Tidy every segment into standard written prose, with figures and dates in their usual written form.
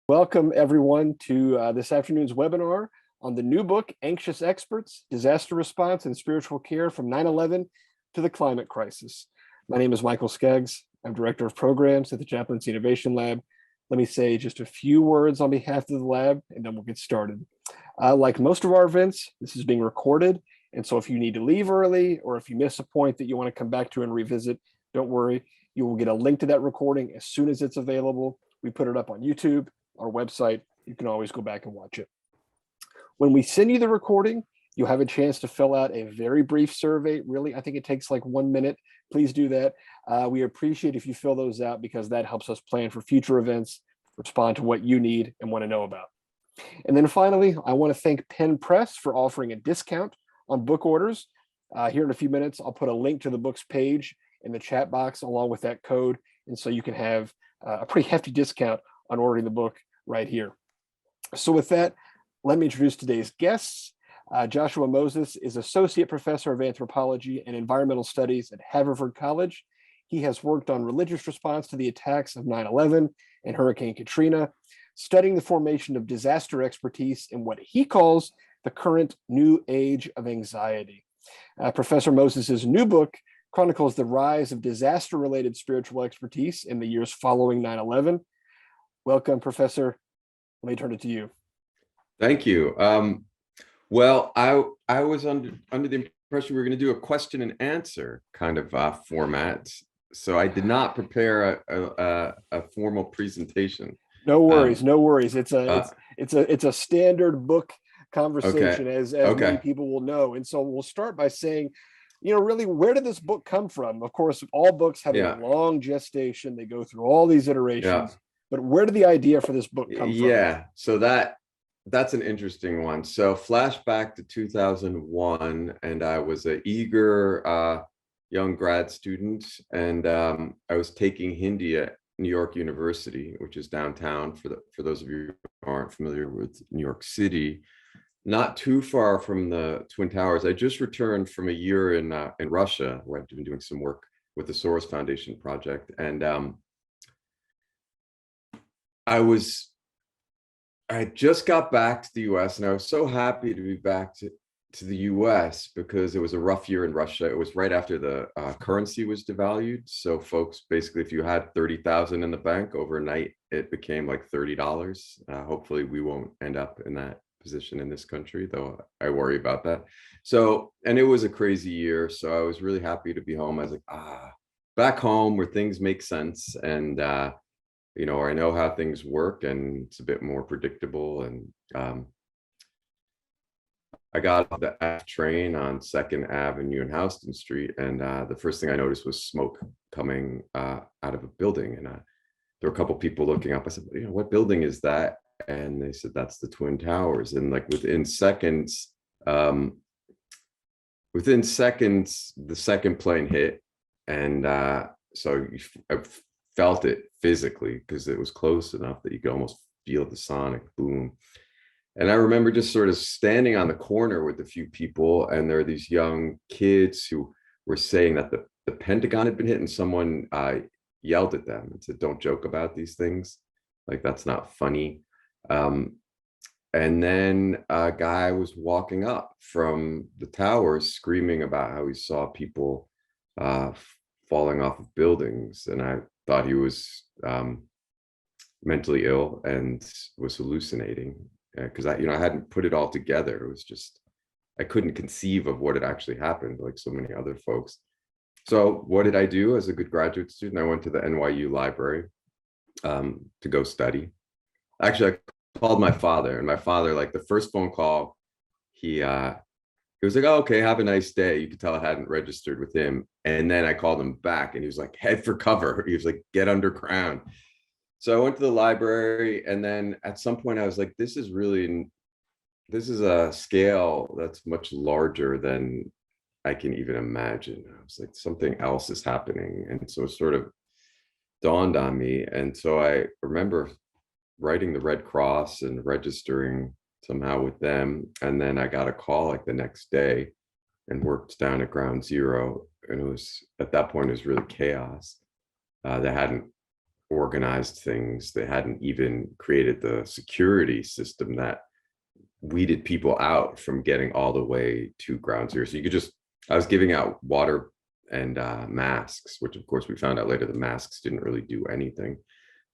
Welcome everyone to this afternoon's webinar on the new book, Anxious Experts, Disaster Response and Spiritual Care from 9/11 to the Climate Crisis. My name is Michael Skaggs. I'm Director of Programs at the Chaplaincy Innovation Lab. Let me say just a few words on behalf of the lab, and then we'll get started. Like most of our events, this is being recorded, and so if you need to leave early, or if you miss a point that you want to come back to and revisit, don't worry. You will get a link to that recording as soon as it's available. We put it up on YouTube, our website. You can always go back and watch it. When we send you the recording, you'll have a chance to fill out a very brief survey. Really, I think it takes like 1 minute. Please do that. We appreciate if you fill those out because that helps us plan for future events, respond to what you need and want to know about. And then finally, I want to thank Penn Press for offering a discount on book orders. Here in a few minutes, I'll put a link to the book's page in the chat box along with that code. And so you can have a pretty hefty discount on ordering the book right here. So with that, let me introduce today's guests. Joshua Moses is Associate Professor of Anthropology and Environmental Studies at Haverford College. He has worked on religious response to the attacks of 9/11 and Hurricane Katrina, studying the formation of disaster expertise in what he calls the current new age of anxiety. Professor Moses's new book chronicles the rise of disaster-related spiritual expertise in the years following 9/11. Welcome, Professor. Let me turn it to you. Thank you. Well, I was under the impression we were going to do a question and answer kind of format, so I did not prepare a formal presentation. No worries, no worries. It's a standard book conversation, okay, as many people will know. And so we'll start by saying, really, where did this book come from? Of course, all books have a long gestation. They go through all these iterations. But where did the idea for this book come from? Yeah, so that's an interesting one. So flashback to 2001, and I was an eager young grad student, and I was taking Hindi at New York University, which is downtown, for those of you who aren't familiar with New York City, not too far from the Twin Towers. I just returned from a year in Russia, where I've been doing some work with the Soros Foundation project, and I just got back to the US, and I was so happy to be back to the US because it was a rough year in Russia. It was right after the currency was devalued. So folks, basically, if you had 30,000 in the bank overnight, it became like $30. Hopefully we won't end up in that position in this country, though I worry about that. So, and it was a crazy year. So I was really happy to be home. I was like, back home where things make sense. And, I know how things work, and it's a bit more predictable. And I got off the F train on 2nd Avenue and Houston Street, and the first thing I noticed was smoke coming out of a building. And there were a couple people looking up. I said, what building is that? And they said, that's the Twin Towers. And like within seconds, the second plane hit. And so I felt it physically because it was close enough that you could almost feel the sonic boom. And I remember just sort of standing on the corner with a few people, and there are these young kids who were saying that the Pentagon had been hit, and someone yelled at them and said, don't joke about these things. Like, that's not funny. And then a guy was walking up from the towers screaming about how he saw people falling off of buildings. And I thought he was mentally ill and was hallucinating, because I hadn't put it all together. It was just, I couldn't conceive of what had actually happened, like so many other folks. So what did I do as a good graduate student? I went to the NYU library to go study. Actually, I called my father, and my father, like the first phone call, he was like, oh, okay, have a nice day. You could tell I hadn't registered with him. And then I called him back, and he was like, head for cover. He was like, get underground. So I went to the library, and then at some point I was like, this is a scale that's much larger than I can even imagine. I was like, something else is happening. And so it sort of dawned on me. And so I remember writing the Red Cross and registering somehow with them. And then I got a call like the next day and worked down at Ground Zero. And it was, at that point, it was really chaos. They hadn't organized things. They hadn't even created the security system that weeded people out from getting all the way to ground zero. So you could just, I was giving out water and masks, which of course we found out later the masks didn't really do anything.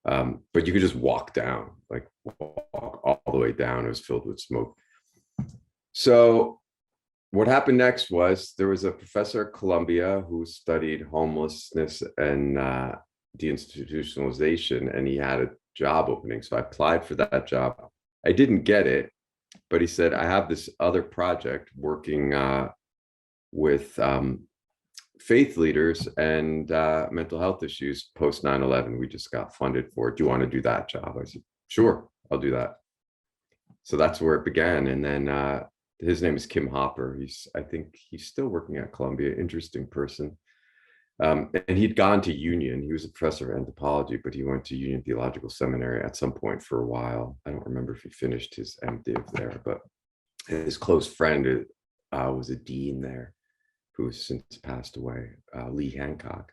But you could just walk down, like walk all the way down. It was filled with smoke. So what happened next was there was a professor at Columbia who studied homelessness and deinstitutionalization, and he had a job opening. So I applied for that job. I didn't get it, but he said, I have this other project working with faith leaders and mental health issues post 9/11. We just got funded for it. Do you want to do that job? I said, sure, I'll do that. So that's where it began. And then his name is Kim Hopper. I think he's still working at Columbia. Interesting person. And he'd gone to Union. He was a professor of anthropology, but he went to Union Theological Seminary at some point for a while. I don't remember if he finished his MDiv there, but his close friend was a dean there who has since passed away, Lee Hancock.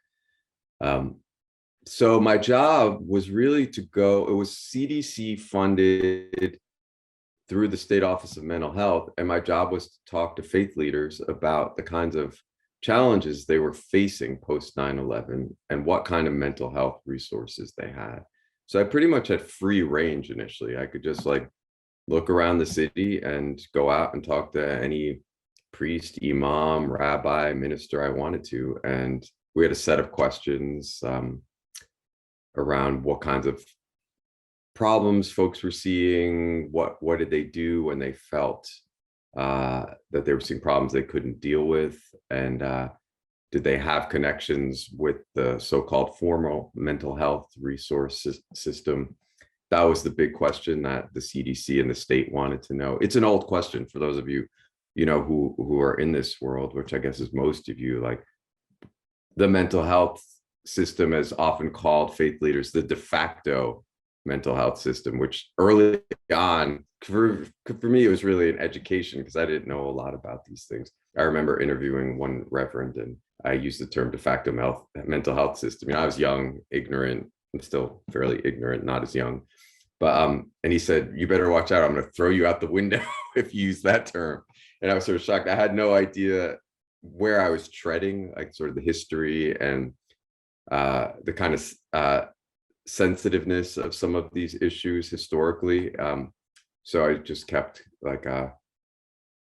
So my job was really to go, it was CDC funded through the State Office of Mental Health. And my job was to talk to faith leaders about the kinds of challenges they were facing post 9/11 and what kind of mental health resources they had. So I pretty much had free range initially. I could just like look around the city and go out and talk to any priest, imam, rabbi, minister I wanted to. And we had a set of questions around what kinds of problems folks were seeing, what did they do when they felt that they were seeing problems they couldn't deal with, and did they have connections with the so-called formal mental health resource system? That was the big question that the CDC and the state wanted to know. It's an old question for those of you, who are in this world, which I guess is most of you. Like, the mental health system is often called faith leaders the de facto mental health system, which early on, for me, it was really an education because I didn't know a lot about these things. I remember interviewing one reverend, and I used the term de facto mental health system. I was young, ignorant. I'm still fairly ignorant, not as young. But and he said, you better watch out. I'm going to throw you out the window if you use that term. And I was sort of shocked. I had no idea where I was treading, like sort of the history and the kind of sensitiveness of some of these issues historically. So I just kept like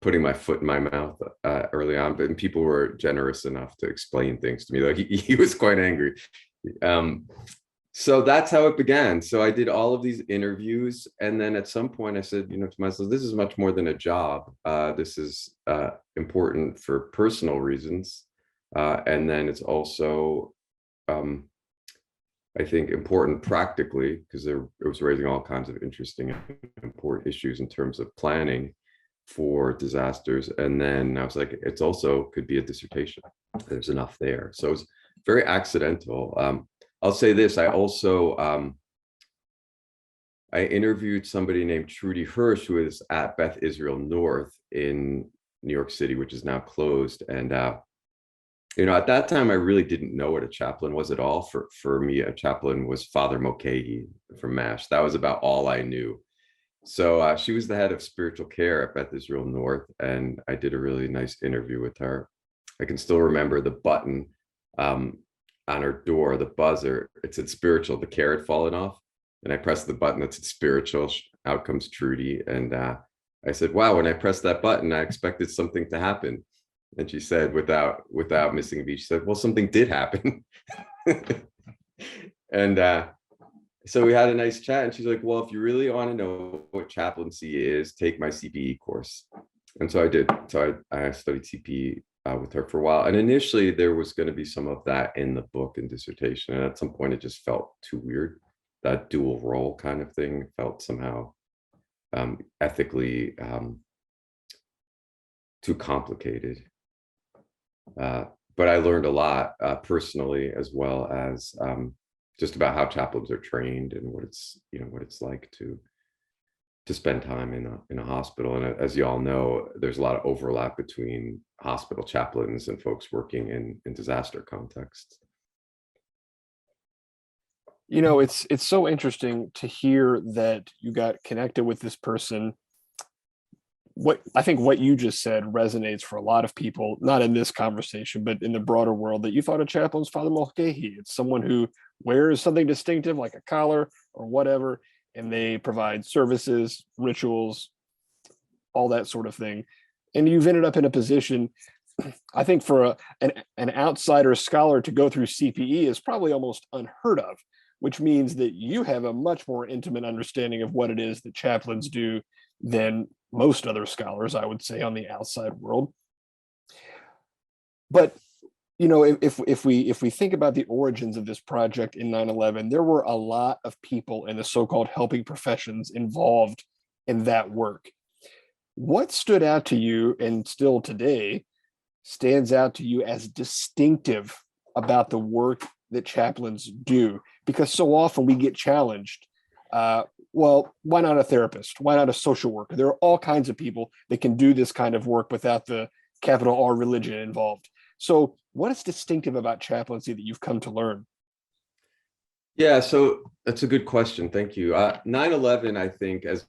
putting my foot in my mouth early on, but people were generous enough to explain things to me. Like he was quite angry. So that's how it began. So I did all of these interviews, and then at some point I said, to myself, this is much more than a job. This is important for personal reasons, and then it's also I think important practically, because it was raising all kinds of interesting and important issues in terms of planning for disasters. And then I was like, it's also could be a dissertation. There's enough there. So it was very accidental. I'll say this, I also, I interviewed somebody named Trudy Hirsch, who is at Beth Israel North in New York City, which is now closed. And at that time, I really didn't know what a chaplain was at all. For me, a chaplain was Father Mulcahy from MASH. That was about all I knew. So she was the head of spiritual care at Beth Israel North, and I did a really nice interview with her. I can still remember the button on her door, the buzzer. It said spiritual. The care had fallen off, and I pressed the button that said spiritual. Out comes Trudy, and I said, "Wow!" When I pressed that button, I expected something to happen. And she said, without missing a beat, she said, well, something did happen. And so we had a nice chat, and she's like, well, if you really want to know what chaplaincy is, take my CPE course. And so I did. So I studied CPE with her for a while. And initially there was going to be some of that in the book and dissertation. And at some point it just felt too weird. That dual role kind of thing felt somehow ethically too complicated. But I learned a lot personally, as well as just about how chaplains are trained and what it's like to spend time in a hospital. And as you all know, there's a lot of overlap between hospital chaplains and folks working in disaster contexts. It's so interesting to hear that you got connected with this person. What I think what you just said resonates for a lot of people, not in this conversation, but in the broader world, that you thought a chaplain's Father Mulcahy. It's someone who wears something distinctive like a collar or whatever, and they provide services, rituals, all that sort of thing. And you've ended up in a position, I think, for an outsider scholar to go through CPE is probably almost unheard of, which means that you have a much more intimate understanding of what it is that chaplains do than most other scholars, I would say, on the outside world. But if we think about the origins of this project in 9/11, there were a lot of people in the so-called helping professions involved in that work. What stood out to you, and still today stands out to you as distinctive about the work that chaplains do? Because so often we get challenged. Well, why not a therapist? Why not a social worker? There are all kinds of people that can do this kind of work without the capital R religion involved. So, what is distinctive about chaplaincy that you've come to learn? Yeah, so that's a good question. Thank you. 9/11, I think, as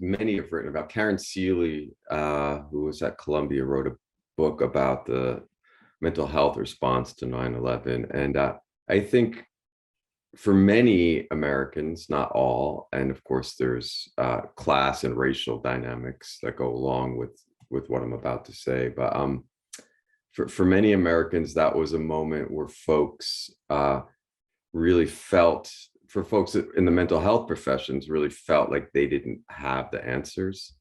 many have written about, Karen Seeley, who was at Columbia, wrote a book about the mental health response to 9/11. And I think for many Americans, not all, and of course there's class and racial dynamics that go along with what I'm about to say, but for many Americans, that was a moment where folks really felt, for folks in the mental health professions, really felt like they didn't have the answers,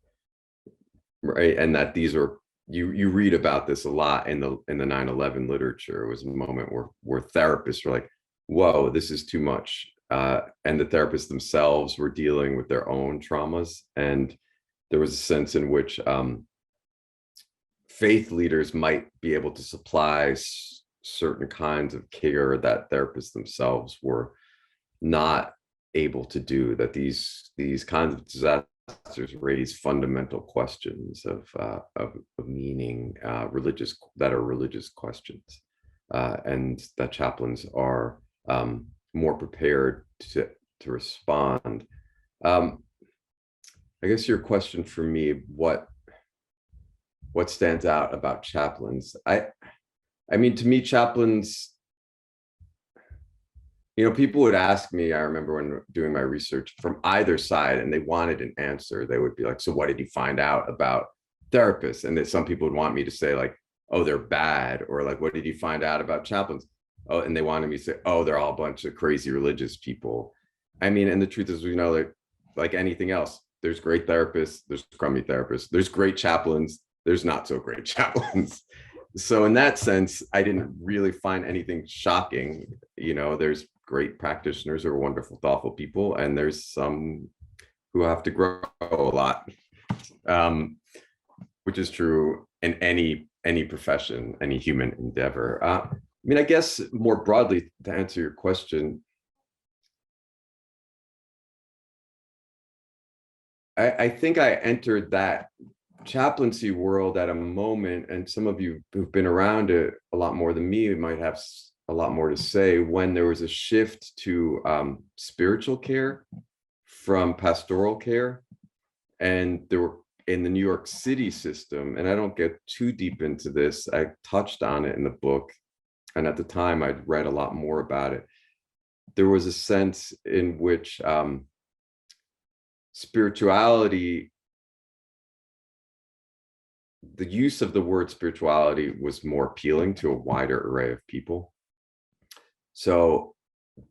right? And that these are, you read about this a lot in the 9/11 literature. It was a moment where therapists were like, whoa, this is too much. And the therapists themselves were dealing with their own traumas. And there was a sense in which faith leaders might be able to supply certain kinds of care that therapists themselves were not able to do, that these kinds of disasters raise fundamental questions of meaning, religious questions, and that chaplains are more prepared to respond. I guess your question for me, what stands out about chaplains? I mean, to me, chaplains, people would ask me, I remember when doing my research, from either side, and they wanted an answer. They would be like, so what did you find out about therapists? And then some people would want me to say like, oh, they're bad, or like, what did you find out about chaplains? Oh, and they wanted me to say, oh, they're all a bunch of crazy religious people. I mean, and the truth is, like anything else, there's great therapists, there's crummy therapists, there's great chaplains, there's not so great chaplains. So in that sense, I didn't really find anything shocking. There's great practitioners who are wonderful, thoughtful people, and there's some who have to grow a lot, which is true in any profession, any human endeavor. I mean, I guess more broadly, to answer your question, I think I entered that chaplaincy world at a moment, and some of you who've been around it a lot more than me might have a lot more to say, when there was a shift to spiritual care from pastoral care. And there were, in the New York City system, and I don't get too deep into this, I touched on it in the book, and at the time I'd read a lot more about it. There was a sense in which spirituality, the use of the word spirituality was more appealing to a wider array of people. So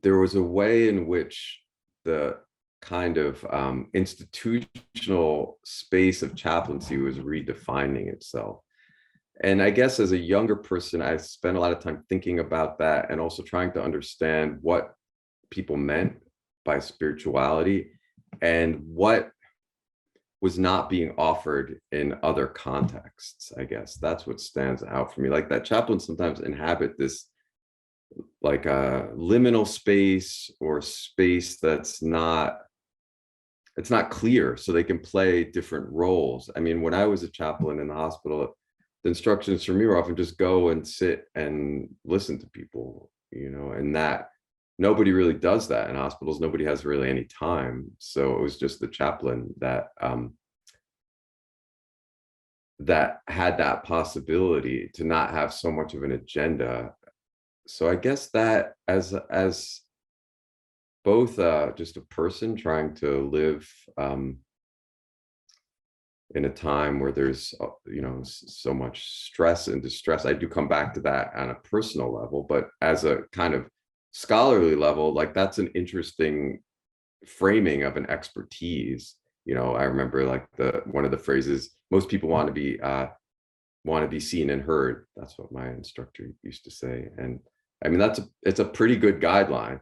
there was a way in which the kind of institutional space of chaplaincy was redefining itself. And I guess as a younger person, I spent a lot of time thinking about that, and also trying to understand what people meant by spirituality and what was not being offered in other contexts. I guess that's what stands out for me. Like, that chaplains sometimes inhabit this like a liminal space, or space that's not, it's not clear, so they can play different roles. I mean, when I was a chaplain in the hospital, the instructions for me were often just go and sit and listen to people, and that nobody really does that in hospitals. Nobody has really any time. So it was just the chaplain that that had that possibility to not have so much of an agenda. So I guess that as both just a person trying to live in a time where there's so much stress and distress, I do come back to that on a personal level, but as a kind of scholarly level, like that's an interesting framing of an expertise. I remember like one of the phrases, most people want to be seen and heard. That's what my instructor used to say. And I mean, it's a pretty good guideline,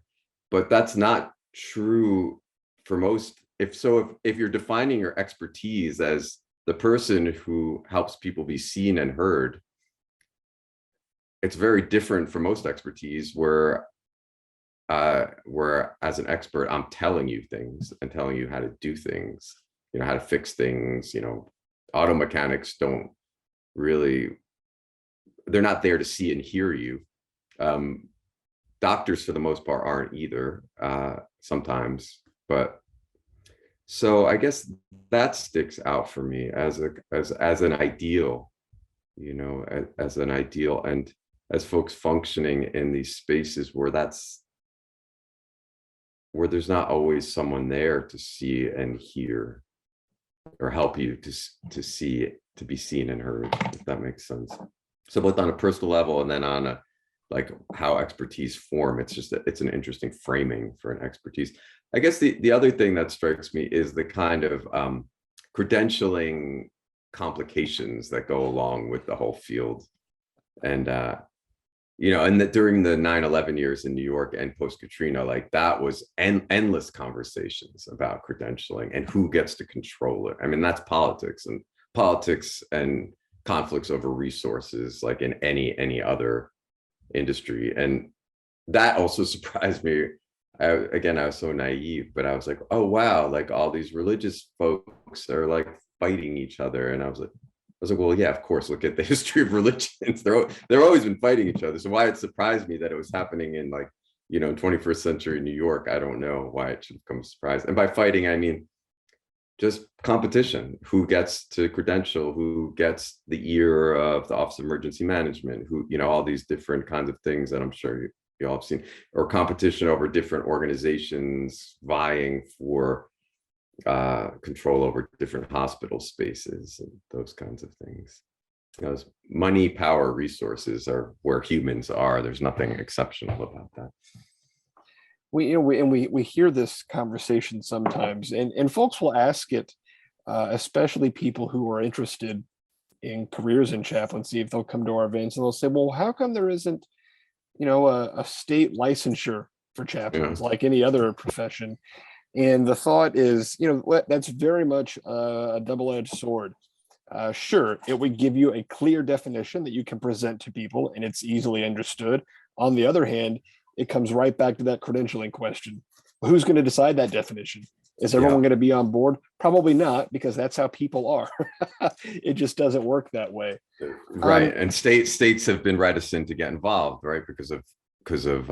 but that's not true for most. If you're defining your expertise as the person who helps people be seen and heard, it's very different from most expertise where as an expert, I'm telling you things and telling you how to do things, how to fix things. Auto mechanics don't really, they're not there to see and hear you. Doctors for the most part aren't either, sometimes, but so I guess that sticks out for me as an ideal, as an ideal, and as folks functioning in these spaces where there's not always someone there to see and hear or help you to see, to be seen and heard, if that makes sense. So both on a personal level and then on a like how expertise form, it's an interesting framing for an expertise. I guess the other thing that strikes me is the kind of credentialing complications that go along with the whole field. And and that during the 9/11 years in New York and post Katrina, like that was endless conversations about credentialing and who gets to control it. I mean, that's politics and conflicts over resources, like in any other industry. And that also surprised me. I was so naive, but I was like, oh wow, like all these religious folks are like fighting each other. And I was like, well, yeah, of course, look at the history of religions. They're always been fighting each other. So why it surprised me that it was happening in 21st century New York, I don't know why it should have come as a surprise. And by fighting, I mean just competition. Who gets to credential, who gets the ear of the Office of Emergency Management, who, all these different kinds of things that I'm sure you all have seen, or competition over different organizations vying for control over different hospital spaces and those kinds of things. Those money, power, resources are where humans are. There's nothing exceptional about that. We hear this conversation sometimes, and folks will ask it, especially people who are interested in careers in chaplaincy. If they'll come to our events and they'll say, well, how come there isn't a state licensure for chaplains like any other profession? And the thought is, that's very much a double-edged sword. Sure, it would give you a clear definition that you can present to people and it's easily understood. On the other hand, it comes right back to that credentialing question. Who's going to decide that definition? Is everyone going to be on board? Probably not, because that's how people are. It just doesn't work that way. Right. And states have been reticent to get involved, right? Because of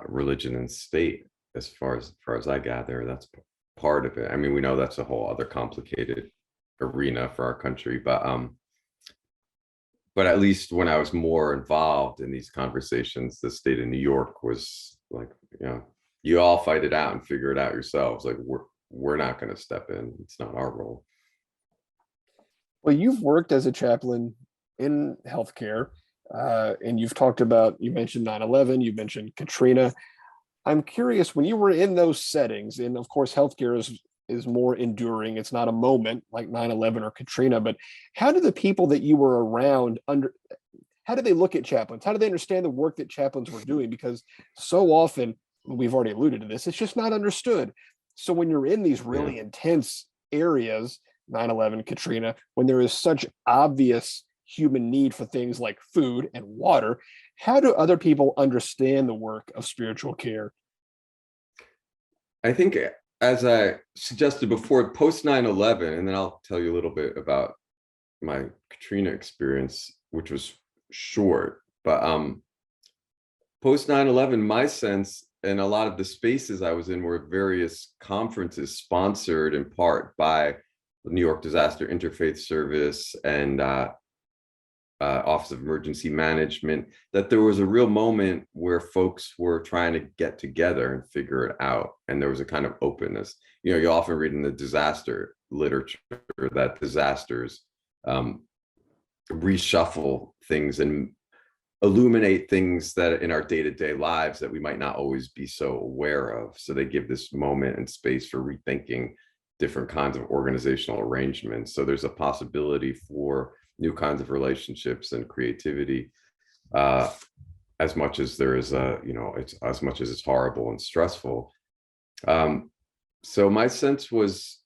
religion and state, as far as I gather, that's part of it. I mean, we know that's a whole other complicated arena for our country, but at least when I was more involved in these conversations, the state of New York was like, you all fight it out and figure it out yourselves. Like we're not going to step in. It's not our role. Well, you've worked as a chaplain in healthcare, and you mentioned 9/11, you mentioned Katrina. I'm curious, when you were in those settings, and of course, healthcare is more enduring. It's not a moment like 9/11 or Katrina, but how do the people that you were around how do they look at chaplains? How do they understand the work that chaplains were doing? Because so often, we've already alluded to this, it's just not understood. So when you're in these really intense areas, 9/11, Katrina, when there is such obvious human need for things like food and water, how do other people understand the work of spiritual care? I think, as I suggested before, post 9/11, and then I'll tell you a little bit about my Katrina experience, which was short, but post 9/11, my sense and a lot of the spaces I was in were various conferences sponsored in part by the New York Disaster Interfaith Service and Office of Emergency Management, that there was a real moment where folks were trying to get together and figure it out. And there was a kind of openness. You know, you often read in the disaster literature that disasters reshuffle things and illuminate things that in our day-to-day lives that we might not always be so aware of. So they give this moment and space for rethinking different kinds of organizational arrangements. So there's a possibility for new kinds of relationships and creativity, as much as there is a, you know, it's as much as it's horrible and stressful. So my sense was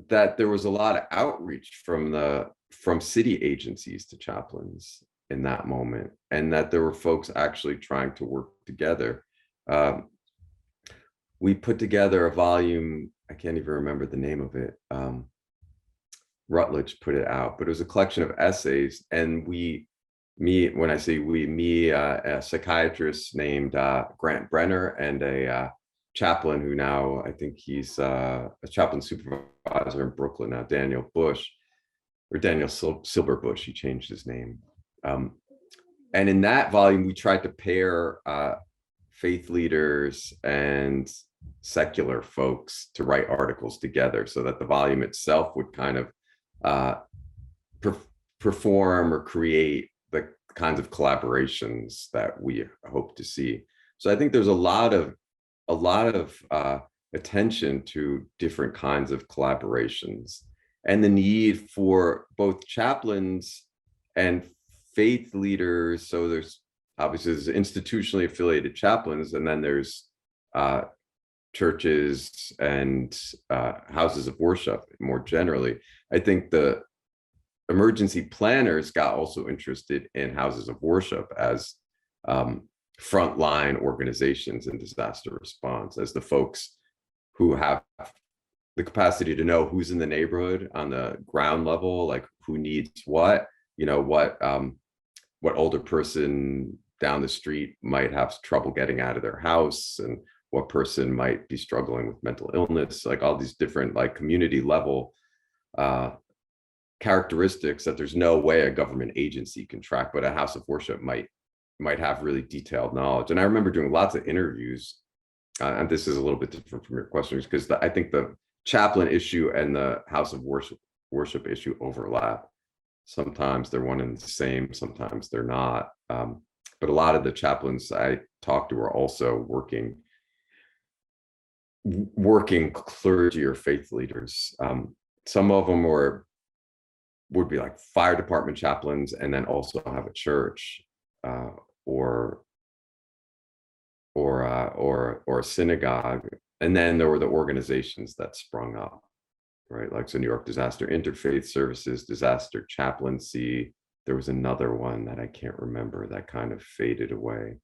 that there was a lot of outreach from city agencies to chaplains in that moment, and that there were folks actually trying to work together. We put together a volume, I can't even remember the name of it. Rutledge put it out, but it was a collection of essays. And when I say we, a psychiatrist named Grant Brenner and a chaplain who now, I think he's a chaplain supervisor in Brooklyn now, Daniel Silberbush, he changed his name. And in that volume, we tried to pair faith leaders and secular folks to write articles together so that the volume itself would kind of perform or create the kinds of collaborations that we hope to see. So I think there's a lot of attention to different kinds of collaborations and the need for both chaplains and faith leaders. So there's obviously institutionally affiliated chaplains, and then there's churches and houses of worship more generally. I think the emergency planners got also interested in houses of worship as frontline organizations in disaster response, as the folks who have the capacity to know who's in the neighborhood on the ground level, like who needs what, you know, what older person down the street might have trouble getting out of their house, and what person might be struggling with mental illness, like all these different like community level characteristics that there's no way a government agency can track, but a house of worship might have really detailed knowledge. And I remember doing lots of interviews, and this is a little bit different from your questions, because I think the chaplain issue and the house of worship issue overlap. Sometimes they're one and the same, sometimes they're not. But a lot of the chaplains I talked to are also working clergy or faith leaders. Some of them would be like fire department chaplains, and then also have a church or a synagogue. And then there were the organizations that sprung up, right? Like so New York Disaster Interfaith Services, Disaster Chaplaincy. There was another one that I can't remember that kind of faded away.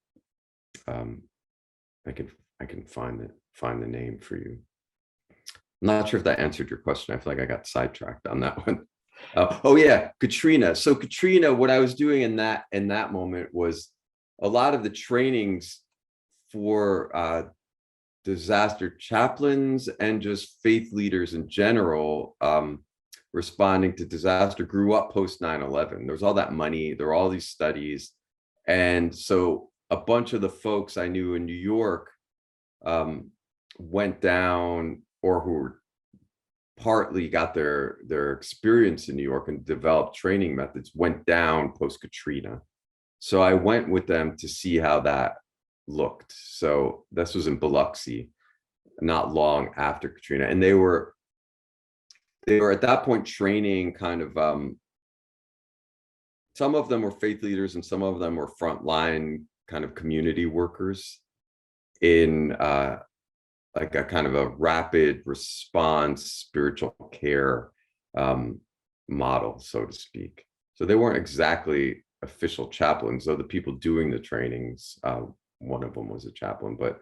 I can find the name for you. I'm not sure if that answered your question. I feel like I got sidetracked on that one. Oh yeah, Katrina. So Katrina, what I was doing in that moment was a lot of the trainings for disaster chaplains and just faith leaders in general responding to disaster grew up post 9/11. There was all that money, there were all these studies. And so a bunch of the folks I knew in New York went down, or who were partly got their experience in New York and developed training methods, went down post Katrina. So I went with them to see how that looked. So this was in Biloxi, not long after Katrina, and they were at that point training kind of some of them were faith leaders and some of them were frontline kind of community workers in like a kind of a rapid response spiritual care model, so to speak. So they weren't exactly official chaplains, though the people doing the trainings, one of them was a chaplain, but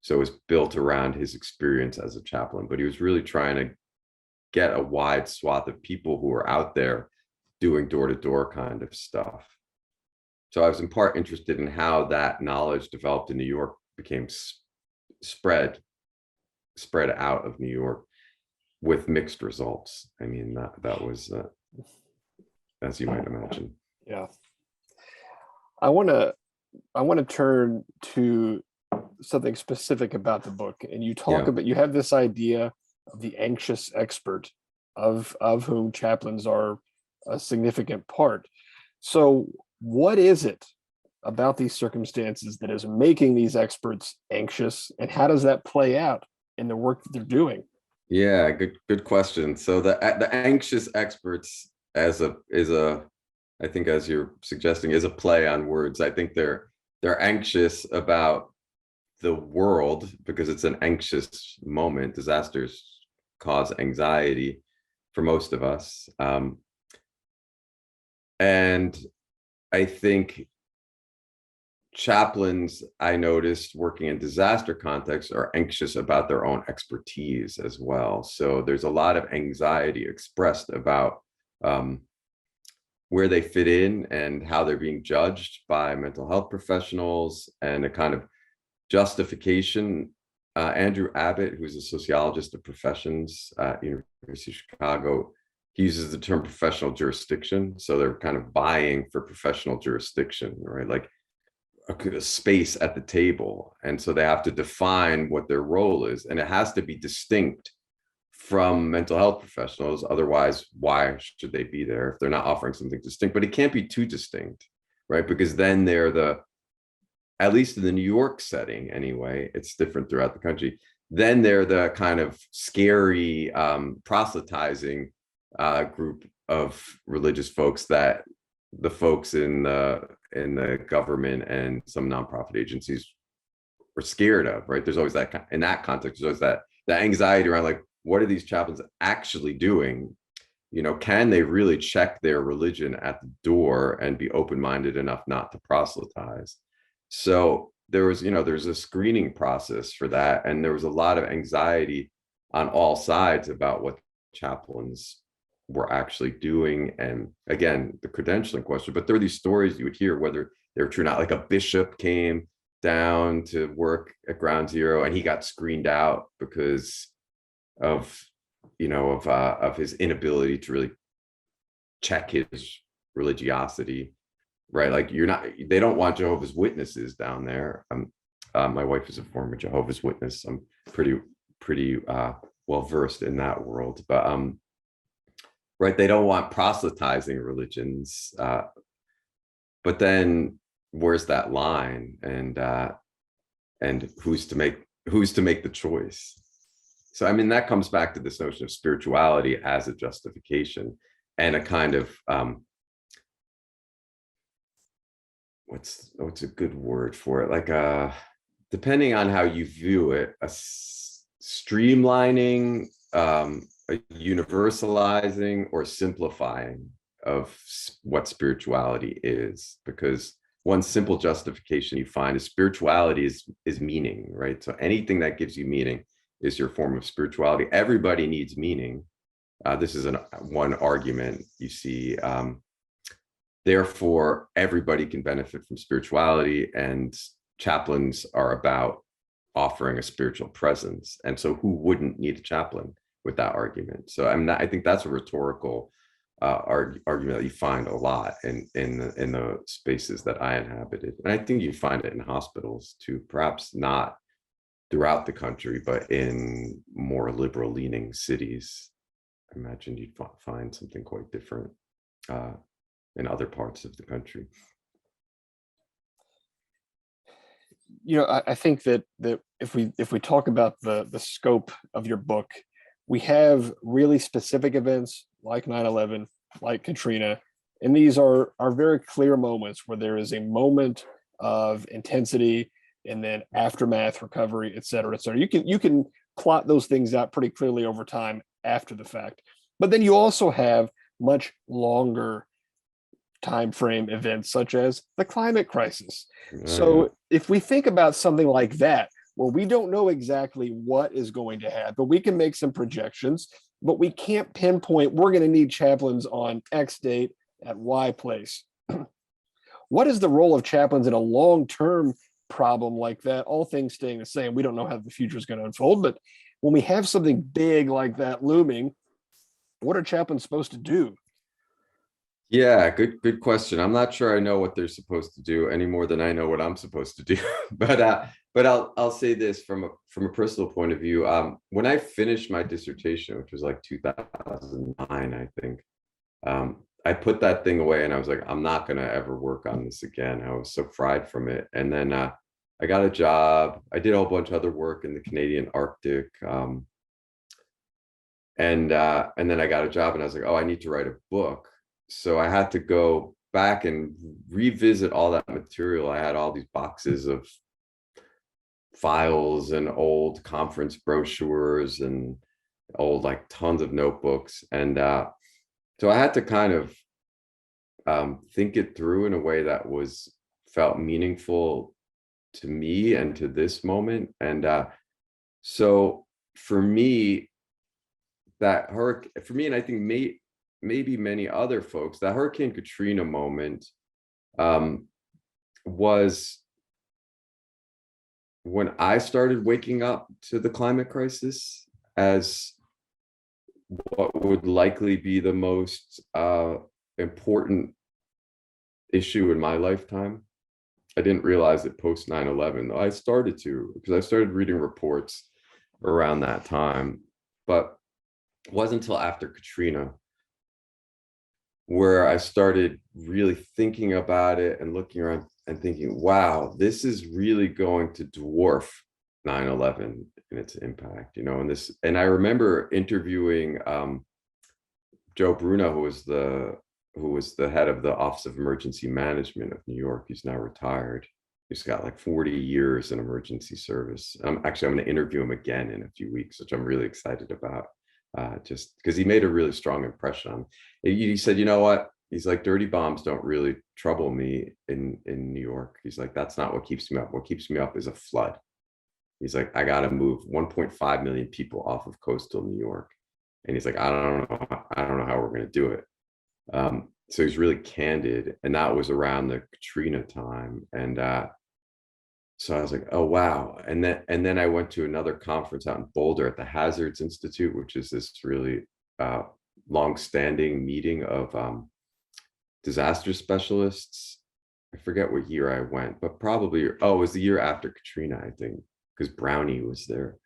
so it was built around his experience as a chaplain. But he was really trying to get a wide swath of people who were out there doing door-to-door kind of stuff. So I was in part interested in how that knowledge developed in New York became spread out of New York with mixed results. I mean, that was, as you might imagine. Yeah. I want to turn to something specific about the book, and you talk Yeah. about, you have this idea of the anxious expert, of whom chaplains are a significant part. So what is it about these circumstances that is making these experts anxious, and how does that play out in the work that they're doing? Yeah, good question. So the anxious experts is a I think, as you're suggesting, is a play on words. I think they're anxious about the world because it's an anxious moment. Disasters cause anxiety for most of us. And I think chaplains, I noticed working in disaster contexts, are anxious about their own expertise as well. So there's a lot of anxiety expressed about where they fit in and how they're being judged by mental health professionals, and a kind of justification. Andrew Abbott, who's a sociologist of professions at University of Chicago, he uses the term professional jurisdiction. So they're kind of buying for professional jurisdiction, right? Like a space at the table. And so they have to define what their role is, and it has to be distinct from mental health professionals. Otherwise, why should they be there if they're not offering something distinct? But it can't be too distinct, right? Because then they're at least in the New York setting anyway, it's different throughout the country, then they're the kind of scary proselytizing group of religious folks that the folks in the government and some nonprofit agencies are scared of, right? There's always that, in that context, there's always that anxiety around, like, what are these chaplains actually doing? You know, can they really check their religion at the door and be open-minded enough not to proselytize? So there's a screening process for that. And there was a lot of anxiety on all sides about what chaplains were actually doing. And again, the credentialing question, but there are these stories you would hear, whether they were true or not. Like a bishop came down to work at Ground Zero and he got screened out because of his inability to really check his religiosity, right? Like, they don't want Jehovah's Witnesses down there. My wife is a former Jehovah's Witness. I'm pretty well versed in that world, but right, they don't want proselytizing religions, but then where's that line, and who's to make the choice? So I mean, that comes back to this notion of spirituality as a justification, and a kind of what's a good word for it, like depending on how you view it, a streamlining, a universalizing or simplifying of what spirituality is. Because one simple justification you find is spirituality is meaning, right? So anything that gives you meaning is your form of spirituality. Everybody needs meaning. This is one argument you see. Therefore, everybody can benefit from spirituality, and chaplains are about offering a spiritual presence. And so who wouldn't need a chaplain with that argument? So I think that's a rhetorical argument that you find a lot in the spaces that I inhabited. And I think you find it in hospitals too, perhaps not throughout the country, but in more liberal leaning cities. I imagine you'd find something quite different in other parts of the country. You know, I think that if we talk about the scope of your book, we have really specific events like 9/11, like Katrina, and these are very clear moments where there is a moment of intensity and then aftermath, recovery, et cetera, et cetera. You can plot those things out pretty clearly over time after the fact. But then you also have much longer time frame events such as the climate crisis. So if we think about something like that, where we don't know exactly what is going to happen, we can make some projections, but we can't pinpoint we're going to need chaplains on X date at Y place. what is the role of chaplains in a long-term problem like that? All things staying the same. We don't know how the future is going to unfold, but when we have something big like that looming, what are chaplains supposed to do? Yeah, good question. I'm not sure I know what they're supposed to do any more than I know what I'm supposed to do. But I'll say this from a personal point of view. When I finished my dissertation, which was like 2009, I think, I put that thing away and I was like, I'm not gonna ever work on this again. I was so fried from it. And then I got a job. I did a whole bunch of other work in the Canadian Arctic. And then I got a job and I was like, oh, I need to write a book. So I had to go back and revisit all that material. I had all these boxes of files and old conference brochures and old, like, tons of notebooks. And so I had to kind of think it through in a way that felt meaningful to me and to this moment. And so for me, and I think maybe many other folks, that Hurricane Katrina moment was when I started waking up to the climate crisis as what would likely be the most important issue in my lifetime. I didn't realize it post 9/11, though I started to, because I started reading reports around that time. But it wasn't until after Katrina where I started really thinking about it and looking around and thinking, wow, this is really going to dwarf 9/11 in its impact, and I remember interviewing Joe Bruno, who was the head of the Office of Emergency Management of New York. He's now retired. He's got like 40 years in emergency service. I'm going to interview him again in a few weeks, which I'm really excited about, just because he made a really strong impression on me. He said, you know what? He's like, dirty bombs don't really trouble me in New York. He's like, that's not what keeps me up. What keeps me up is a flood. He's like, I got to move 1.5 million people off of coastal New York. And he's like, I don't know how we're going to do it. So he's really candid, and that was around the Katrina time. And so I was like, oh wow. And then I went to another conference out in Boulder at the Hazards Institute, which is this really long-standing meeting of disaster specialists. I forget what year I went, but probably, it was the year after Katrina, I think, because Brownie was there.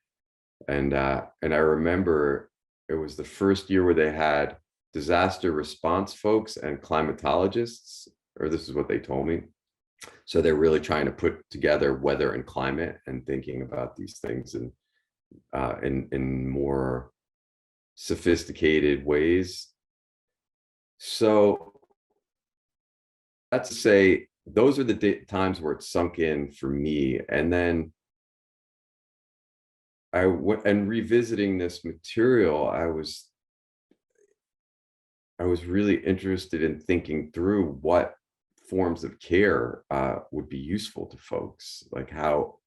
And I remember it was the first year where they had disaster response folks and climatologists, or this is what they told me. So they're really trying to put together weather and climate and thinking about these things in more sophisticated ways. So that's to say, those are the times where it sunk in for me. And then I went and revisiting this material, I was really interested in thinking through what forms of care would be useful to folks. Like how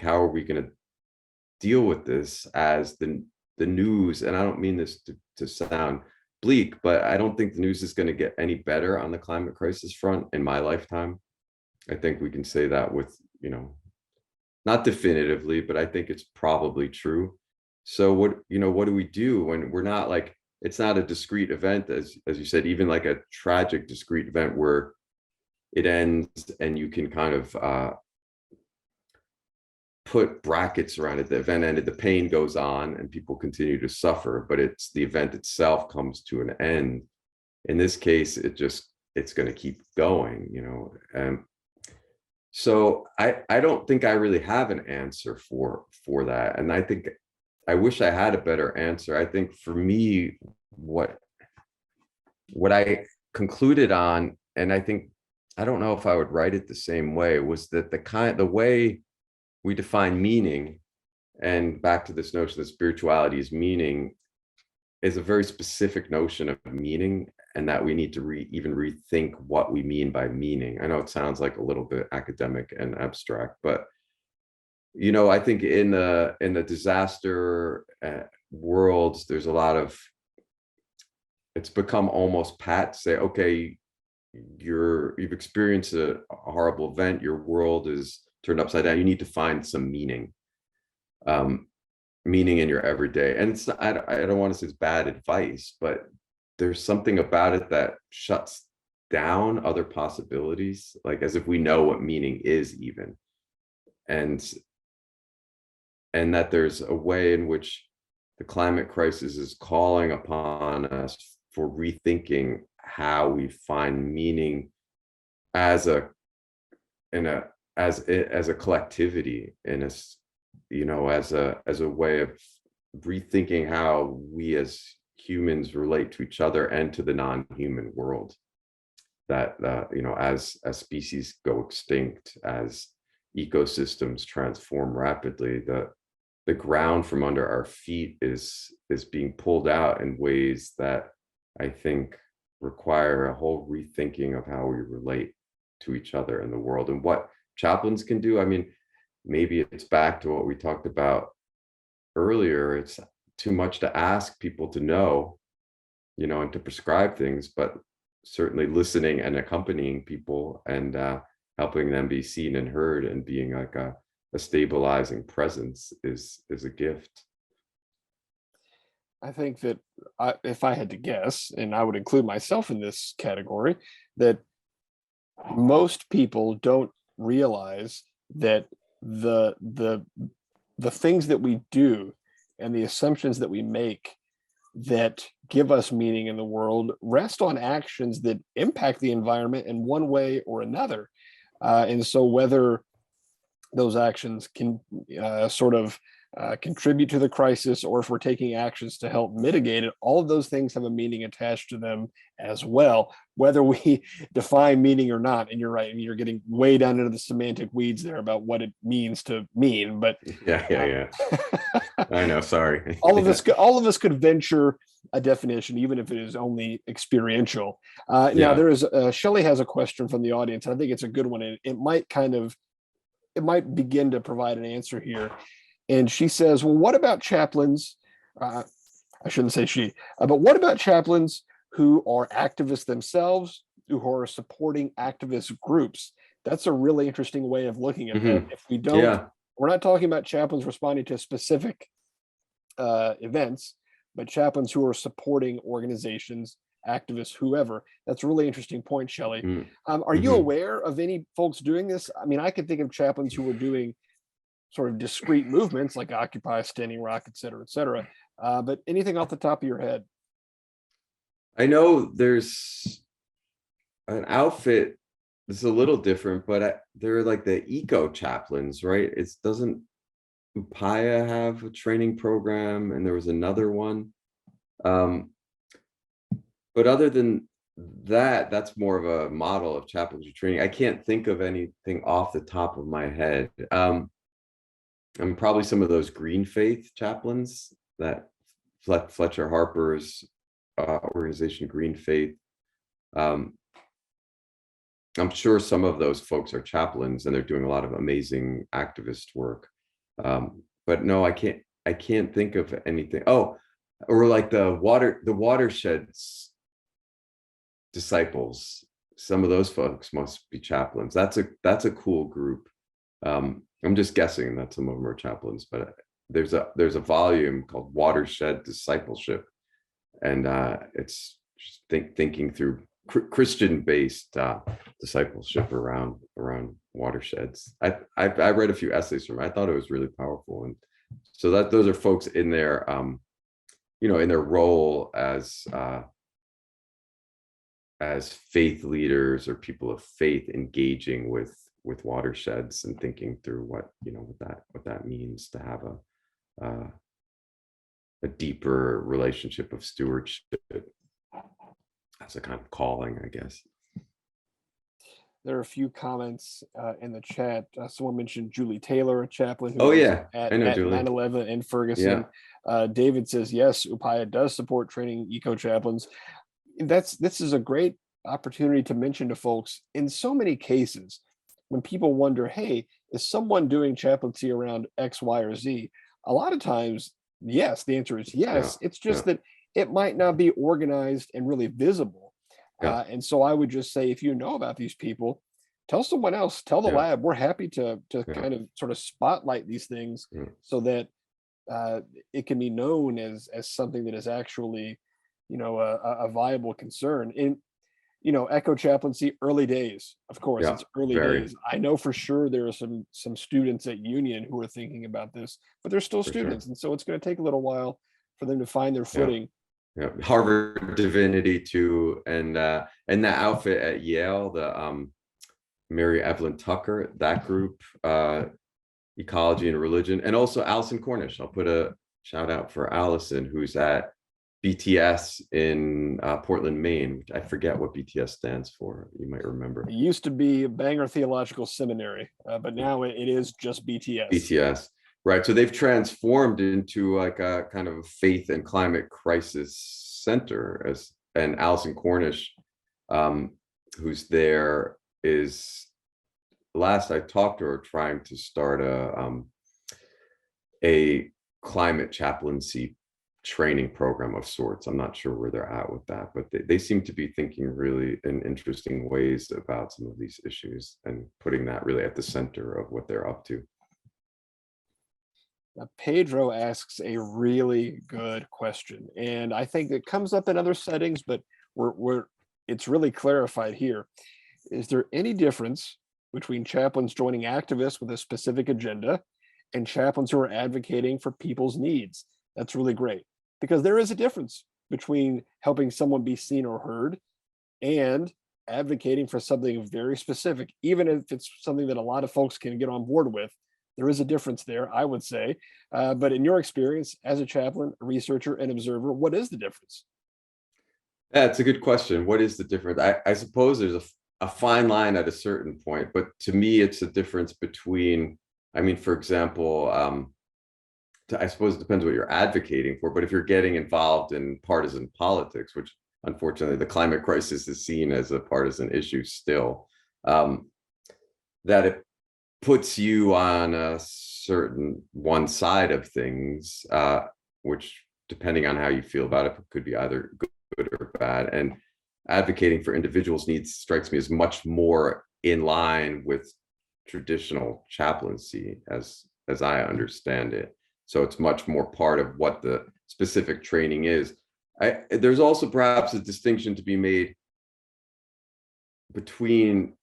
are we going to deal with this as the news? And I don't mean this to sound bleak, but I don't think the news is going to get any better on the climate crisis front in my lifetime. I think we can say that with, not definitively, but I think it's probably true. So what do we do when we're not, like, it's not a discrete event, as you said, even like a tragic discrete event where it ends and you can kind of put brackets around it. The event ended, the pain goes on and people continue to suffer, but it's the event itself comes to an end. In this case, it's going to keep going, and so I don't think I really have an answer for that. And I wish I had a better answer. I think for me, what I concluded on, and I don't know if I would write it the same way, was that the way we define meaning, and back to this notion that spirituality is meaning, is a very specific notion of meaning, and that we need to even rethink what we mean by meaning. I know it sounds like a little bit academic and abstract, but I think in the disaster worlds, there's a lot of, it's become almost pat to say, okay, you've experienced a horrible event, your world is turned upside down, you need to find some meaning, meaning in your everyday. And it's, I don't want to say it's bad advice, but there's something about it that shuts down other possibilities, like as if we know what meaning is even. And that there's a way in which the climate crisis is calling upon us for rethinking how we find meaning as a as a collectivity, in a as a way of rethinking how we as humans relate to each other and to the non-human world. That as species go extinct, as ecosystems transform rapidly, the ground from under our feet is being pulled out in ways that I think require a whole rethinking of how we relate to each other in the world. And what chaplains can do, I mean, maybe it's back to what we talked about earlier. It's too much to ask people to know, and to prescribe things, but certainly listening and accompanying people and helping them be seen and heard and being like a stabilizing presence is a gift. I think that if I had to guess, and I would include myself in this category, that most people don't realize that the things that we do and the assumptions that we make that give us meaning in the world rest on actions that impact the environment in one way or another. And so whether those actions can sort of contribute to the crisis, or if we're taking actions to help mitigate it, all of those things have a meaning attached to them as well, whether we define meaning or not. And you're right, you're getting way down into the semantic weeds there about what it means to mean, but yeah. I know, sorry. all of us could venture a definition, even if it is only experiential. Now there is Shelley has a question from the audience, and I think it's a good one, and it might begin to provide an answer here. And she says, well, what about chaplains? I shouldn't say she, but what about chaplains who are activists themselves, who are supporting activist groups? That's a really interesting way of looking at that. If we don't, we're not talking about chaplains responding to specific events, but chaplains who are supporting organizations, activists, whoever. That's a really interesting point, Shelley. Are you aware of any folks doing this? I mean, I could think of chaplains who were doing sort of discrete movements like Occupy, Standing Rock, et cetera, but anything off the top of your head? I know there's an outfit that's a little different, but they're like the eco chaplains, right? Doesn't Upaya have a training program, and there was another one. But other than that, that's more of a model of chaplaincy training. I can't think of anything off the top of my head. And probably some of those Green Faith chaplains, that Fletcher Harper's organization, Green Faith. I'm sure some of those folks are chaplains, and they're doing a lot of amazing activist work. But no, I can't think of anything. Oh, or like the watersheds disciples. Some of those folks must be chaplains. That's a cool group. I'm just guessing that some of them are chaplains, but there's a volume called Watershed Discipleship, and it's just thinking through Christian-based discipleship around watersheds. I read a few essays from it. I thought it was really powerful, and so those are folks in their in their role as faith leaders or people of faith engaging with watersheds and thinking through what that means to have a deeper relationship of stewardship as a kind of calling, I guess. There are a few comments in the chat. Someone mentioned Julie Taylor, a chaplain who I know Julie. 9/11 in Ferguson. David says, yes, Upaya does support training eco chaplains. This is a great opportunity to mention to folks, in so many cases, when people wonder, hey, is someone doing chaplaincy around X, Y, or Z? A lot of times, yes, the answer is yes. It's just that it might not be organized and really visible. Yeah. And so I would just say, if you know about these people, tell someone else, tell the Yeah. lab. We're happy to Yeah. kind of sort of spotlight these things Yeah. so that it can be known as something that is actually, a viable concern. In echo chaplaincy, early days. Of course, Yeah. it's early Very, days. I know for sure there are some students at Union who are thinking about this, but they're still for sure. students, and so it's going to take a little while for them to find their Yeah. footing. Yeah. Harvard Divinity too, and that outfit at Yale, the Mary Evelyn Tucker, that group, Ecology and Religion, and also Allison Cornish. I'll put a shout out for Allison, who's at BTS in Portland, Maine. Which I forget what BTS stands for. You might remember. It used to be Bangor Theological Seminary, but now it is just BTS. BTS, right? So they've transformed into like a kind of a faith and climate crisis center. And Allison Cornish, who's there, is, last I talked to her, trying to start a climate chaplaincy training program of sorts. I'm not sure where they're at with that, but they seem to be thinking really in interesting ways about some of these issues and putting that really at the center of what they're up to. Now, Pedro asks a really good question, and I think it comes up in other settings, but we're it's really clarified here. Is there any difference between chaplains joining activists with a specific agenda and chaplains who are advocating for people's needs? That's really great, because there is a difference between helping someone be seen or heard and advocating for something very specific, even if it's something that a lot of folks can get on board with. There is a difference there, I would say. But in your experience as a chaplain, a researcher, and observer, what is the difference? Yeah, it's a good question. What is the difference? I suppose there's a fine line at a certain point, but to me, it's a difference between, I mean, for example, I suppose it depends what you're advocating for, but if you're getting involved in partisan politics, which unfortunately the climate crisis is seen as a partisan issue still, that it puts you on a certain one side of things, which depending on how you feel about it, could be either good or bad. And advocating for individuals' needs strikes me as much more in line with traditional chaplaincy as I understand it. So it's much more part of what the specific training is. There's also perhaps a distinction to be made between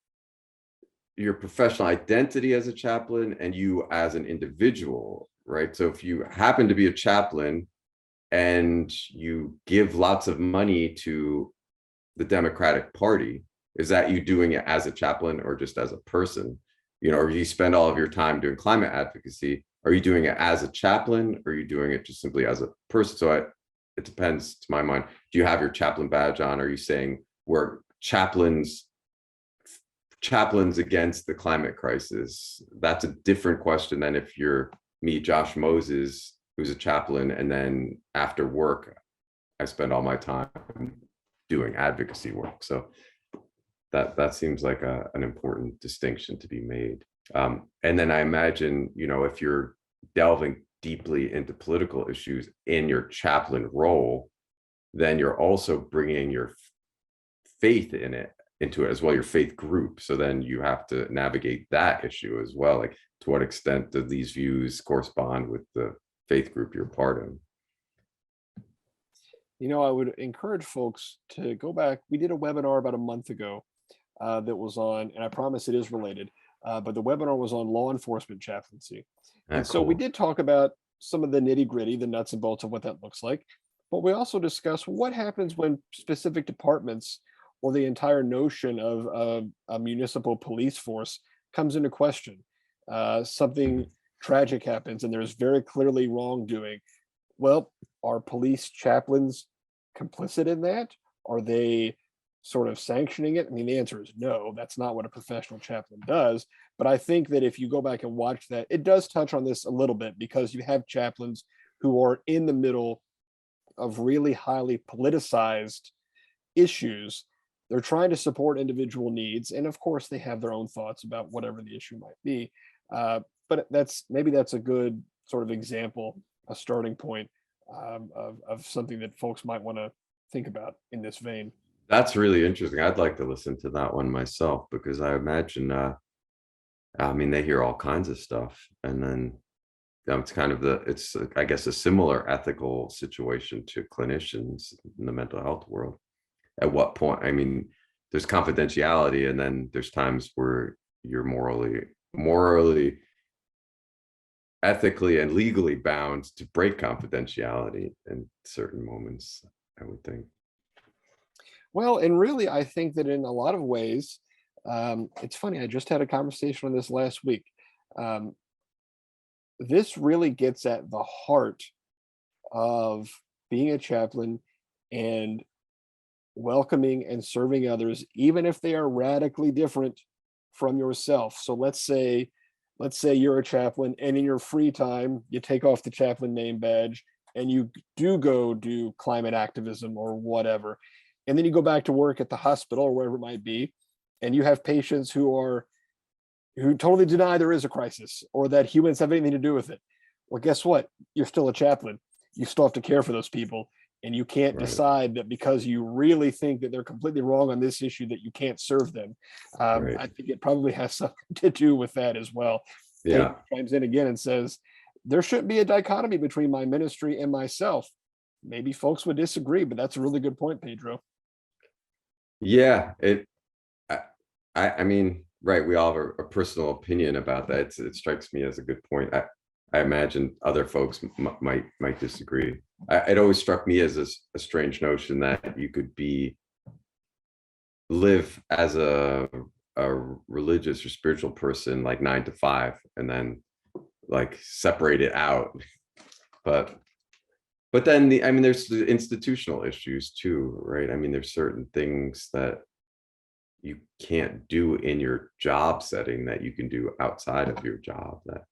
your professional identity as a chaplain and you as an individual, right? So if you happen to be a chaplain and you give lots of money to the Democratic Party, is that you doing it as a chaplain or just as a person? Or you spend all of your time doing climate advocacy, are you doing it as a chaplain or are you doing it just simply as a person? So it depends, to my mind. Do you have your chaplain badge on? Are you saying we're chaplains against the climate crisis? That's a different question than if you're me, Josh Moses, who's a chaplain, and then after work, I spend all my time doing advocacy work. So that seems like an important distinction to be made. And then I imagine, if you're delving deeply into political issues in your chaplain role, then you're also bringing your faith into it as well, your faith group. So then you have to navigate that issue as well. Like, to what extent do these views correspond with the faith group you're part of? I would encourage folks to go back. We did a webinar about a month ago that was on, and I promise it is related, but the webinar was on law enforcement chaplaincy. And so we Cool. did talk about some of the nitty gritty, the nuts and bolts of what that looks like. But we also discussed what happens when specific departments or the entire notion of a municipal police force comes into question. Something tragic happens and there's very clearly wrongdoing. Well, are police chaplains complicit in that? Are they sort of sanctioning it? I mean, the answer is no. That's not what a professional chaplain does. But I think that if you go back and watch that, it does touch on this a little bit, because you have chaplains who are in the middle of really highly politicized issues. They're trying to support individual needs, and of course, they have their own thoughts about whatever the issue might be. But that's a good sort of example, a starting point of something that folks might want to think about in this vein. That's really interesting. I'd like to listen to that one myself, because I imagine, I mean, they hear all kinds of stuff, and then it's kind of it's I guess a similar ethical situation to clinicians in the mental health world. At what point, I mean, there's confidentiality, and then there's times where you're morally, ethically, and legally bound to break confidentiality in certain moments, I would think. Well, and really, I think that in a lot of ways, it's funny. I just had a conversation on this last week. Um, this really gets at the heart of being a chaplain and welcoming and serving others, even if they are radically different from yourself. So let's say you're a chaplain, and in your free time, you take off the chaplain name badge and you do go do climate activism or whatever. And then you go back to work at the hospital or wherever it might be, and you have patients who totally deny there is a crisis or that humans have anything to do with it. Well, guess what? You're still a chaplain. You still have to care for those people. And you can't Right, decide that because you really think that they're completely wrong on this issue that you can't serve them. right. I think it probably has something to do with that as well. Pedro Yeah. chimes in again and says, there shouldn't be a dichotomy between my ministry and myself. Maybe folks would disagree, but that's a really good point, Pedro. Yeah, I, I mean, right. We all have a personal opinion about that. It strikes me as a good point. I imagine other folks might disagree. It always struck me as a strange notion that you could live as a religious or spiritual person like 9 to 5, and then like separate it out. But then I mean, there's the institutional issues too, right? I mean, there's certain things that you can't do in your job setting that you can do outside of your job that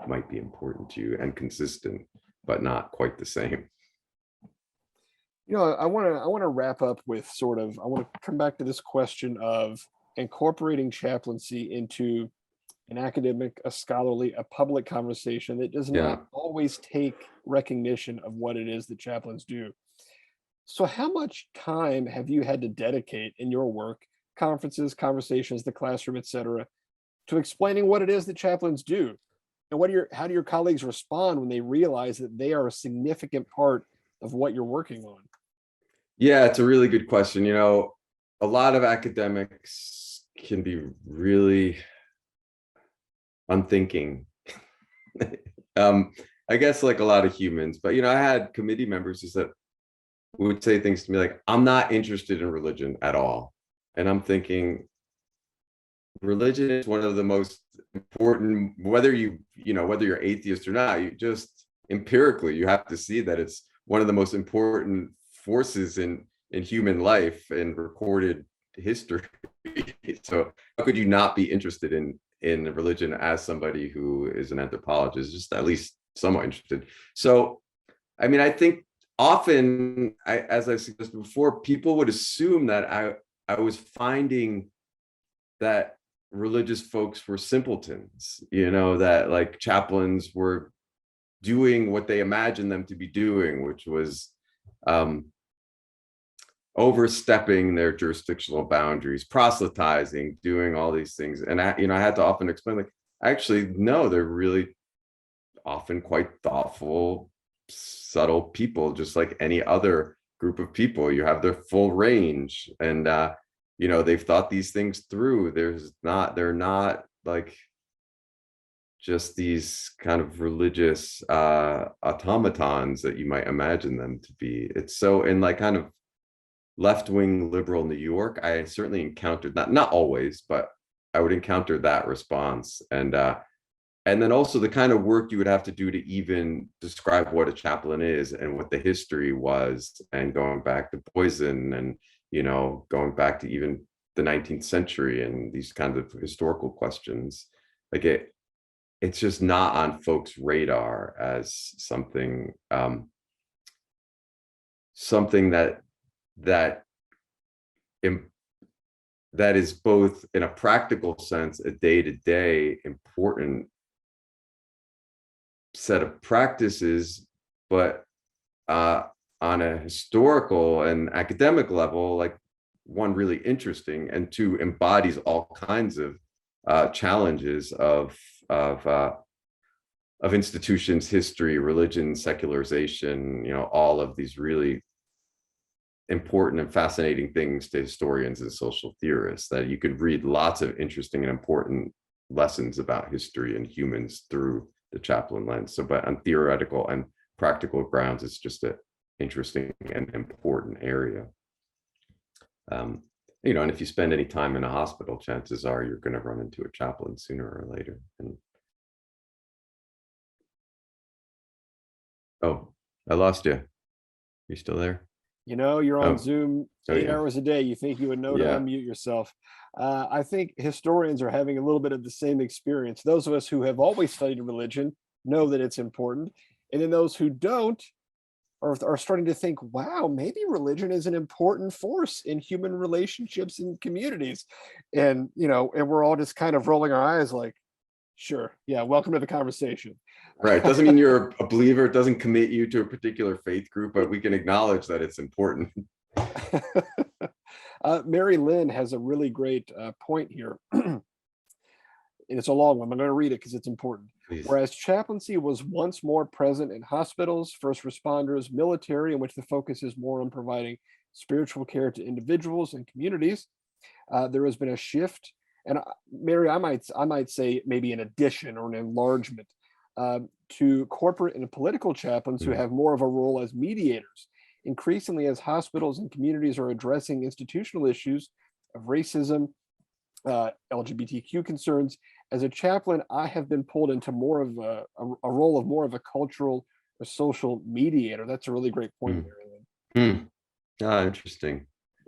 might be important to you and consistent, but not quite the same. I want to wrap up with I want to come back to this question of incorporating chaplaincy into an academic, a scholarly, a public conversation that does Yeah. not always take recognition of what it is that chaplains do. So, how much time have you had to dedicate in your work, conferences, conversations, the classroom, etc., to explaining what it is that chaplains do? And how do your colleagues respond when they realize that they are a significant part of what you're working on? Yeah, it's a really good question. A lot of academics can be really unthinking. um, I guess like a lot of humans, but I had committee members who said would say things to me like, I'm not interested in religion at all. And I'm thinking, religion is one of the most important, whether whether you're atheist or not, you just empirically you have to see that it's one of the most important forces in human life and recorded history. So how could you not be interested in religion as somebody who is an anthropologist, just at least somewhat interested? So I mean, I think often, as I suggested before, people would assume that I was finding that religious folks were simpletons, that like chaplains were doing what they imagined them to be doing, which was um, overstepping their jurisdictional boundaries, proselytizing, doing all these things. And I had to often explain, like, actually, no, they're really often quite thoughtful, subtle people, just like any other group of people. You have their full range, and they've thought these things through. They're not like just these kind of religious automatons that you might imagine them to be. It's so in like kind of left-wing liberal New York, I certainly encountered that, not always, but I would encounter that response. And then also the kind of work you would have to do to even describe what a chaplain is and what the history was, and going back to poison and, going back to even the 19th century and these kinds of historical questions. Like it's just not on folks' radar as something that im- that is both in a practical sense, a day-to-day important set of practices, but on a historical and academic level, like one, really interesting, and two, embodies all kinds of challenges of institutions, history, religion, secularization, all of these really important and fascinating things to historians and social theorists, that you could read lots of interesting and important lessons about history and humans through the chaplain lens. So, but on theoretical and practical grounds, it's just an interesting and important area. And if you spend any time in a hospital, chances are you're going to run into a chaplain sooner or later. And oh, I lost you. You still there? You're on Oh. Zoom 8 hours a day. You think you would know to unmute yourself. I think historians are having a little bit of the same experience. Those of us who have always studied religion know that it's important. And then those who don't are starting to think, wow, maybe religion is an important force in human relationships and communities. And we're all just kind of rolling our eyes like, sure, yeah, welcome to the conversation. Right. Doesn't mean you're a believer. It doesn't commit you to a particular faith group, but we can acknowledge that it's important. Mary Lynn has a really great point here. And it's a long one. I'm going to read it because it's important. Please. Whereas chaplaincy was once more present in hospitals, first responders, military, in which the focus is more on providing spiritual care to individuals and communities, there has been a shift. And Mary, I might say maybe an addition or an enlargement to corporate and political chaplains who have more of a role as mediators. Increasingly, as hospitals and communities are addressing institutional issues of racism, LGBTQ concerns, as a chaplain, I have been pulled into more of a role of more of a cultural or social mediator. That's a really great point, Mary Lynn. Interesting.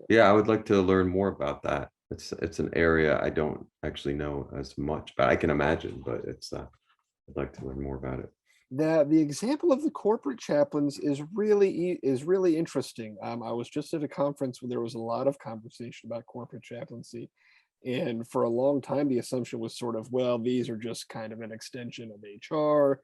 Yeah, I would like to learn more about that. It's an area I don't actually know as much, but I can imagine. But I'd like to learn more about it. The example of the corporate chaplains is really interesting. I was just at a conference where there was a lot of conversation about corporate chaplaincy, and for a long time the assumption was sort of, well, these are just kind of an extension of HR,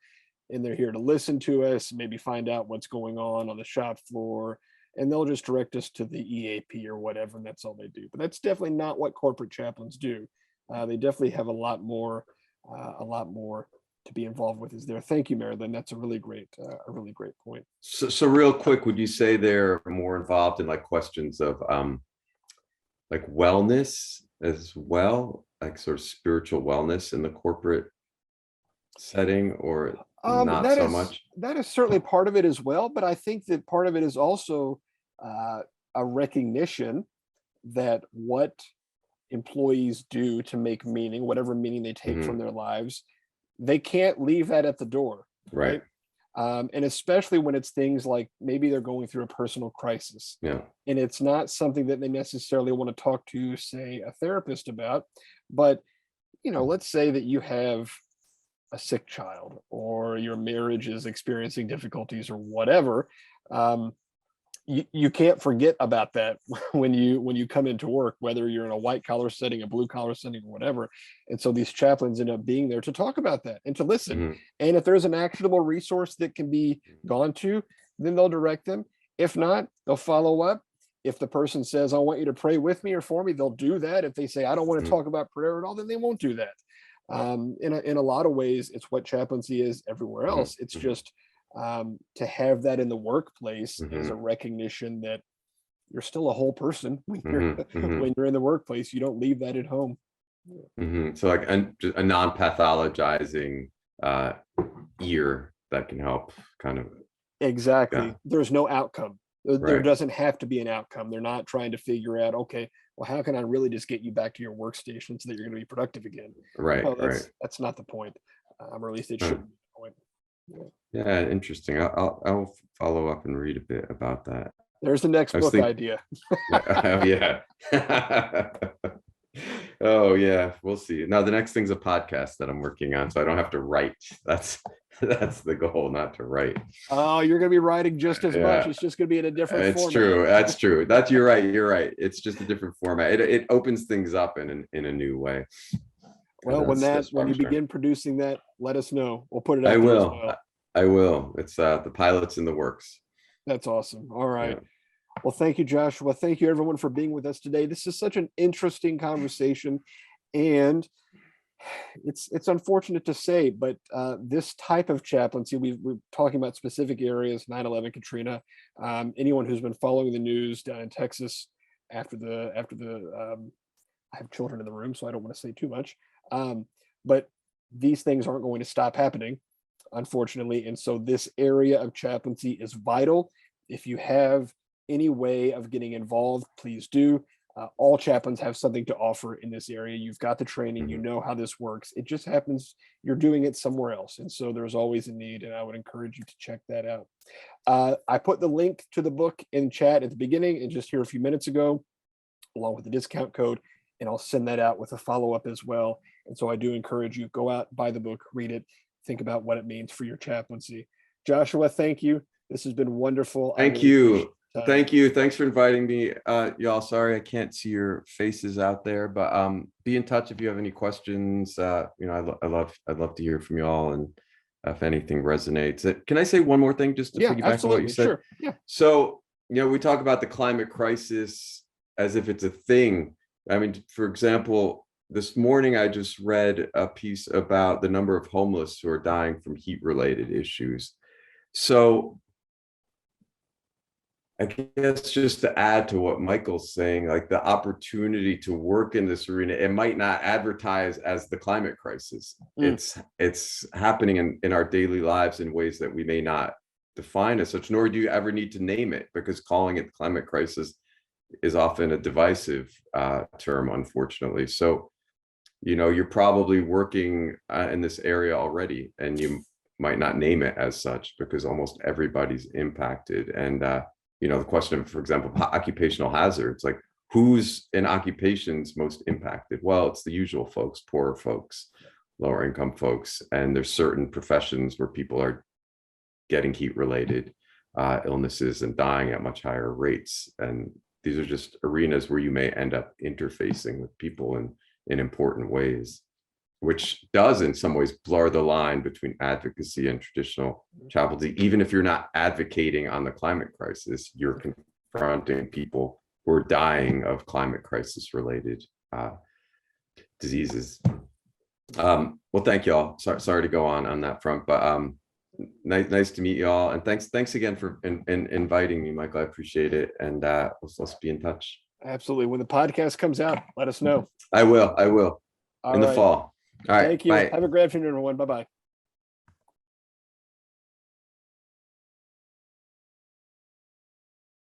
and they're here to listen to us, maybe find out what's going on the shop floor, and they'll just direct us to the EAP or whatever, and that's all they do. But that's definitely not what corporate chaplains do. They definitely have a lot more to be involved with is there. Thank you, Marilyn. That's a really great point. So real quick, would you say they're more involved in like questions of like wellness as well, like sort of spiritual wellness in the corporate setting, or not so much? That is certainly part of it as well, but I think that part of it is also a recognition that what employees do to make meaning, whatever meaning they take from their lives, they can't leave that at the door. Right. And especially when it's things like maybe they're going through a personal crisis. Yeah. And it's not something that they necessarily want to talk to, say, a therapist about. But, let's say that you have a sick child or your marriage is experiencing difficulties or whatever. You can't forget about that when you come into work, whether you're in a white collar setting, a blue collar setting, or whatever. And so these chaplains end up being there to talk about that and to listen. And if there's an actionable resource that can be gone to, then they'll direct them. If not, they'll follow up. If the person says, I want you to pray with me or for me, they'll do that. If they say, I don't want to talk about prayer at all, then they won't do that. In a lot of ways, it's what chaplaincy is everywhere else. It's just to have that in the workplace is a recognition that you're still a whole person when you're in the workplace. You don't leave that at home. So like a non-pathologizing ear that can help kind of. Exactly. Yeah. There's no outcome. There doesn't have to be an outcome. They're not trying to figure out, okay, well, how can I really just get you back to your workstation so that you're going to be productive again? Right. No, that's not the point. Or at least it shouldn't be the point. Yeah, interesting. I'll follow up and read a bit about that. There's the next book idea. Oh yeah. Oh yeah, we'll see. Now the next thing's a podcast that I'm working on, so I don't have to write. That's the goal, not to write. Oh, you're going to be writing just as much. It's just going to be in a different format. It's true. That's true. You're right. It's just a different format. It opens things up in a new way. Well, when you begin producing that, let us know. We'll put it out. I will. It's the pilot's in the works. That's awesome. All right. Yeah. Well, thank you, Joshua. Thank you, everyone, for being with us today. This is such an interesting conversation, and it's unfortunate to say, but this type of chaplaincy, we're talking about specific areas, 9/11, Katrina. Anyone who's been following the news down in Texas after the I have children in the room, so I don't want to say too much. But these things aren't going to stop happening, unfortunately. And so this area of chaplaincy is vital. If you have any way of getting involved, please do. All chaplains have something to offer in this area. You've got the training, you know how this works. It just happens you're doing it somewhere else. And so there's always a need, and I would encourage you to check that out. I put the link to the book in chat at the beginning and just here a few minutes ago, along with the discount code, and I'll send that out with a follow-up as well. And so I do encourage you, go out, buy the book, read it, think about what it means for your chaplaincy. Joshua, thank you. This has been wonderful. Thank you. Thank you. Thanks for inviting me. Y'all, sorry I can't see your faces out there, but be in touch if you have any questions. I'd love to hear from y'all, and if anything resonates. Can I say one more thing just to piggyback on what you said? Sure. Yeah. So, we talk about the climate crisis as if it's a thing. I mean, for example, this morning I just read a piece about the number of homeless who are dying from heat-related issues. So I guess just to add to what Michael's saying, like the opportunity to work in this arena, it might not advertise as the climate crisis. It's happening in our daily lives in ways that we may not define as such, nor do you ever need to name it, because calling it climate crisis is often a divisive term, unfortunately. So, you're probably working in this area already, and you might not name it as such because almost everybody's impacted. And the question of, for example, occupational hazards, like who's in occupations most impacted? Well, it's the usual folks, poorer folks, lower income folks. And there's certain professions where people are getting heat related illnesses and dying at much higher rates. And these are just arenas where you may end up interfacing with people in important ways, which does in some ways blur the line between advocacy and traditional chaplaincy. Even if you're not advocating on the climate crisis, you're confronting people who are dying of climate crisis related diseases. Well, thank you all. Sorry to go on that front, but nice to meet you all. And thanks again for inviting me, Michael. I appreciate it. And let's be in touch. Absolutely. When the podcast comes out, let us know. I will. All in the right. fall. All right. Thank you. Bye. Have a great afternoon, everyone. Bye-bye.